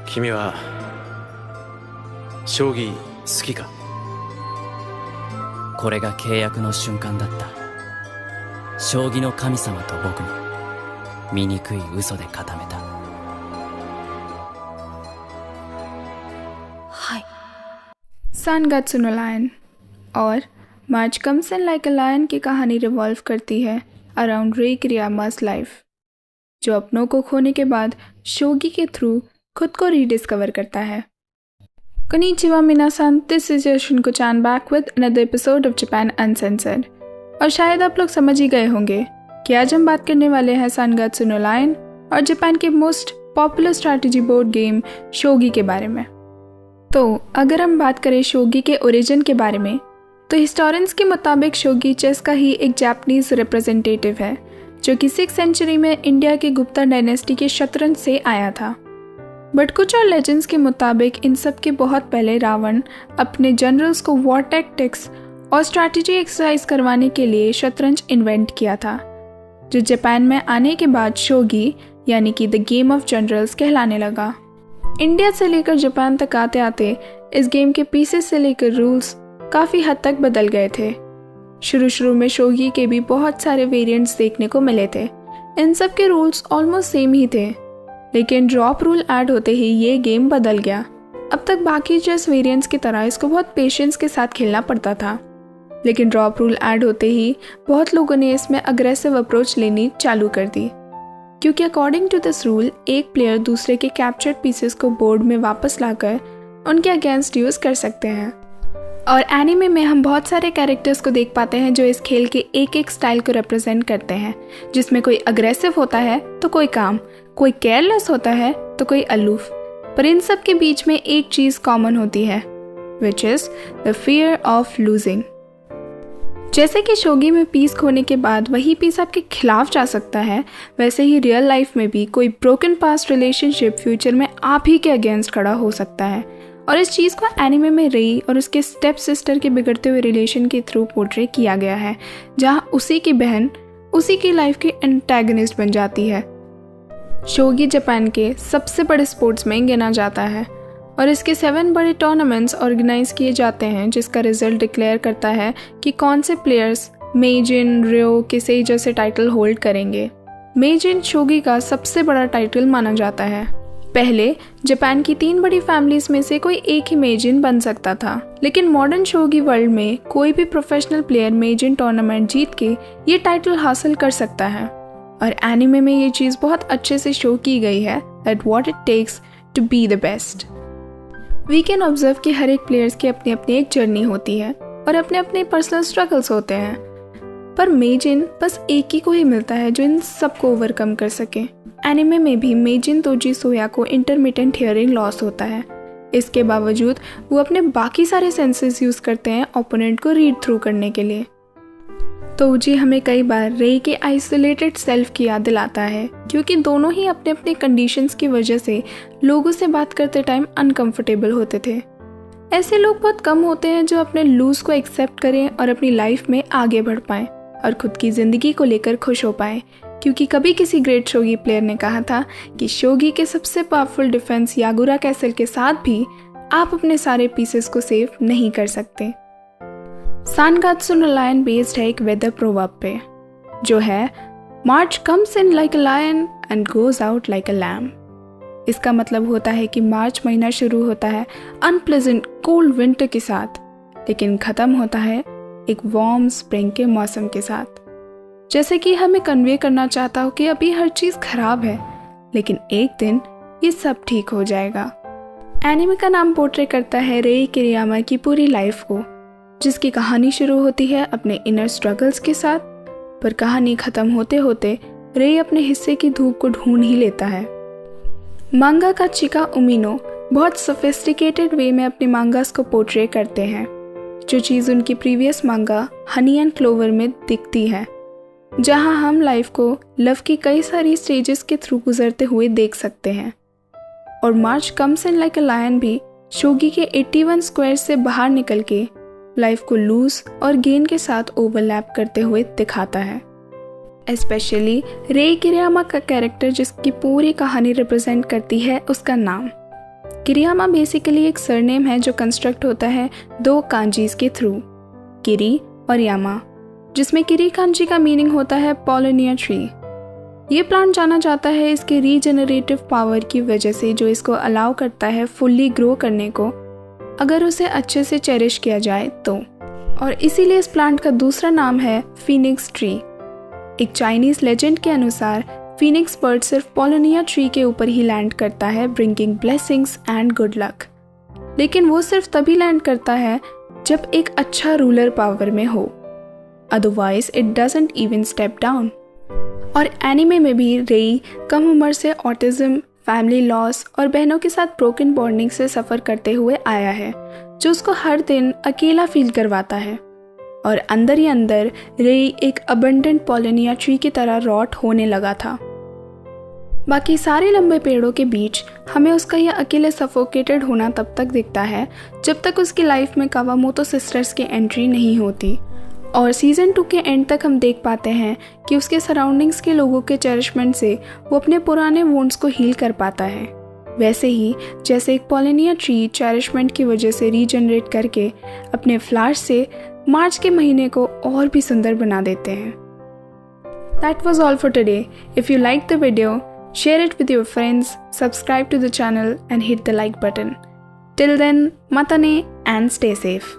君は将棋好きか？これが契約の瞬間だった。将棋の神様と僕の醜い嘘で固めた。はい。सन गत्सुनो लायन और March comes in like a lion की कहानी रिवॉल्व करती है अराउंड रे किरियामास लाइफ, जो अपनों को खोने के बाद शोगी के थ्रू खुद को रीडिस्कवर करता है। Konnichiwa minasan, this is your Shunko-chan back with another episode of Japan Uncensored। और शायद आप लोग समझ ही गए होंगे कि आज हम बात करने वाले हैं सन गत्सुनो लायन और जापान के most popular strategy board game shogi के बारे में। तो अगर हम बात करें शोगी के ओरिजिन के बारे में, तो हिस्टोरियंस के मुताबिक शोगी चेस का ही एक जापानीज रिप्रेजेंटेटिव है, जो कि 6th सेंचुरी में इंडिया के गुप्ता डायनेस्टी के शतरंज से आया था। बट कुछ और लेजेंड्स के मुताबिक इन सब के बहुत पहले रावण अपने जनरल्स को वॉर टैक्टिक्स और स्ट्रैटेजी एक्सरसाइज करवाने के लिए शतरंज इन्वेंट किया था, जो जापान में आने के बाद शोगी यानी कि द गेम ऑफ जनरल्स कहलाने लगा। इंडिया से लेकर जापान तक आते आते इस गेम के पीसेस से लेकर रूल्स काफ़ी हद तक बदल गए थे। शुरू में शोगी के भी बहुत सारे वेरिएंट्स देखने को मिले थे। इन सब के रूल्स ऑलमोस्ट सेम ही थे, लेकिन ड्रॉप रूल ऐड होते ही ये गेम बदल गया। अब तक बाकी चेस वेरिएंट्स की तरह इसको बहुत पेशेंस के साथ खेलना पड़ता था, लेकिन ड्रॉप रूल ऐड होते ही बहुत लोगों ने इसमें अग्रेसिव अप्रोच लेनी चालू कर दी, क्योंकि अकॉर्डिंग टू दिस रूल एक प्लेयर दूसरे के कैप्चर्ड पीसेस को बोर्ड में वापस लाकर उनके अगेंस्ट यूज़ कर सकते हैं। और एनिमे में हम बहुत सारे कैरेक्टर्स को देख पाते हैं जो इस खेल के एक एक स्टाइल को रिप्रेजेंट करते हैं, जिसमें कोई अग्रेसिव होता है तो कोई काम, कोई केयरलेस होता है तो कोई अलूफ। पर इन सब के बीच में एक चीज़ कॉमन होती है, which is the fear of losing. जैसे कि शोगी में पीस खोने के बाद वही पीस आपके खिलाफ जा सकता है, वैसे ही रियल लाइफ में भी कोई ब्रोकन पास्ट रिलेशनशिप फ्यूचर में आप ही के अगेंस्ट खड़ा हो सकता है। और इस चीज़ को एनिमे में रेई और उसके स्टेप सिस्टर के बिगड़ते हुए रिलेशन के थ्रू पोर्ट्रे किया गया है, जहाँ उसी की बहन उसी की लाइफ की एंटेगनिस्ट बन जाती है। शोगी जापान के सबसे बड़े स्पोर्ट्स में गिना जाता है और इसके 7 बड़े टूर्नामेंट्स ऑर्गेनाइज किए जाते हैं, जिसका रिजल्ट डिक्लेयर करता है कि कौन से प्लेयर्स मेजिन, रियो, किसेई जैसे टाइटल होल्ड करेंगे। मेजिन शोगी का सबसे बड़ा टाइटल माना जाता है। पहले जापान की 3 बड़ी फैमिलीज में से कोई एक ही मेजिन बन सकता था, लेकिन मॉडर्न शोगी वर्ल्ड में कोई भी प्रोफेशनल प्लेयर मेजिन टूर्नामेंट जीत के ये टाइटल हासिल कर सकता है। और एनिमे में ये चीज़ बहुत अच्छे से शो की गई है that what it takes to be the best. We can observe कि हर एक प्लेयर्स की अपनी अपनी एक जर्नी होती है और अपने अपने पर्सनल स्ट्रगल्स होते हैं, पर मेजिन बस एक ही को ही मिलता है जो इन सब को ओवरकम कर सके। एनिमे में भी मेजिन तोजी सोया को इंटरमिटेंट हियरिंग लॉस होता है। इसके बावजूद वो अपने बाकी सारे सेंसेस यूज़ करते हैं ओपोनेंट को रीड थ्रू करने के लिए। तोजी हमें कई बार रेई के आइसोलेटेड सेल्फ की याद दिलाता है, क्योंकि दोनों ही अपने अपने कंडीशंस की वजह से लोगों से बात करते टाइम अनकंफर्टेबल होते थे। ऐसे लोग बहुत कम होते हैं जो अपने लूज को एक्सेप्ट करें और अपनी लाइफ में आगे बढ़ पाएं और खुद की ज़िंदगी को लेकर खुश हो पाएं, क्योंकि कभी किसी ग्रेट शोगी प्लेयर ने कहा था कि शोगी के सबसे पावरफुल डिफेंस यागुरा कैसल के साथ भी आप अपने सारे पीसेस को सेव नहीं कर सकते। सन गत्सुनो लायन बेस्ड है एक वेदर प्रोवर्ब पे, जो है March comes in like a lion and goes out like a lamb. इसका मतलब होता है कि मार्च महीना शुरू होता है अनप्लेजेंट कोल्ड विंटर के साथ, लेकिन ख़त्म होता है एक वार्म स्प्रिंग के मौसम के साथ। जैसे कि हमें कन्वे करना चाहता हो कि अभी हर चीज़ खराब है, लेकिन एक दिन ये सब ठीक हो जाएगा। एनिमे का नाम पोर्ट्रे करता है रेई किरियामा की पूरी लाइफ को, जिसकी कहानी शुरू होती है अपने इनर स्ट्रगल्स के साथ, पर कहानी ख़त्म होते होते रेई अपने हिस्से की धूप को ढूंढ ही लेता है। मांगा का चिका उमिनो बहुत सोफिस्टिकेटेड वे में अपने मांगास को पोर्ट्रे करते हैं, जो चीज़ उनकी प्रीवियस मांगा हनी एंड क्लोवर में दिखती है, जहां हम लाइफ को लव की कई सारी स्टेजेस के थ्रू गुजरते हुए देख सकते हैं। और March comes in like a lion भी शोगी के 81 स्क्वायर से बाहर निकल के लाइफ को लूज और गेन के साथ ओवरलैप करते हुए दिखाता है। स्पेशली रेई किरियामा का कैरेक्टर जिसकी पूरी कहानी रिप्रेजेंट करती है उसका नाम, किरियामा बेसिकली एक सरनेम है जो कंस्ट्रक्ट होता है दो कांजीज के थ्रू, किरी और यामा, जिसमें किरी कांजी का मीनिंग होता है पॉलिनिया ट्री। ये प्लांट जाना जाता है इसके रीजेनरेटिव पावर की वजह से, जो इसको अलाउ करता है फुल्ली ग्रो करने को अगर उसे अच्छे से चेरिश किया जाए तो। और इसीलिए इस प्लांट का दूसरा नाम है फीनिक्स ट्री। एक चाइनीज लेजेंड के अनुसार फीनिक्स बर्ड सिर्फ पॉलिनिया ट्री के ऊपर ही लैंड करता है, bringing blessings and good luck. लेकिन वो सिर्फ तभी लैंड करता है जब एक अच्छा रूलर पावर में हो, otherwise it doesn't even step down. और एनिमे में भी रेई कम उम्र से ऑटिज्म, फैमिली लॉस और बहनों के साथ ब्रोकन बॉन्डिंग से सफ़र करते हुए आया है, जो उसको हर दिन अकेला फील करवाता है। और अंदर ही अंदर रेई एक अबंडेंट पॉलिनिया ट्री की तरह रॉट होने लगा था। बाकी सारे लंबे पेड़ों के बीच हमें उसका यह अकेले सफोकेटेड होना तब तक दिखता है जब तक उसकी लाइफ में कावामोतो सिस्टर्स की एंट्री नहीं होती। और सीज़न 2 के एंड तक हम देख पाते हैं कि उसके सराउंडिंग्स के लोगों के चेरिशमेंट से वो अपने पुराने वोंड्स को हील कर पाता है, वैसे ही जैसे एक पॉलिनिया ट्री चेरिशमेंट की वजह से रीजनरेट करके अपने फ्लावर्स से मार्च के महीने को और भी सुंदर बना देते हैं। That was all for today. If you liked the video, share it with your friends, subscribe to the channel and hit the like button. Till then, matane and stay safe.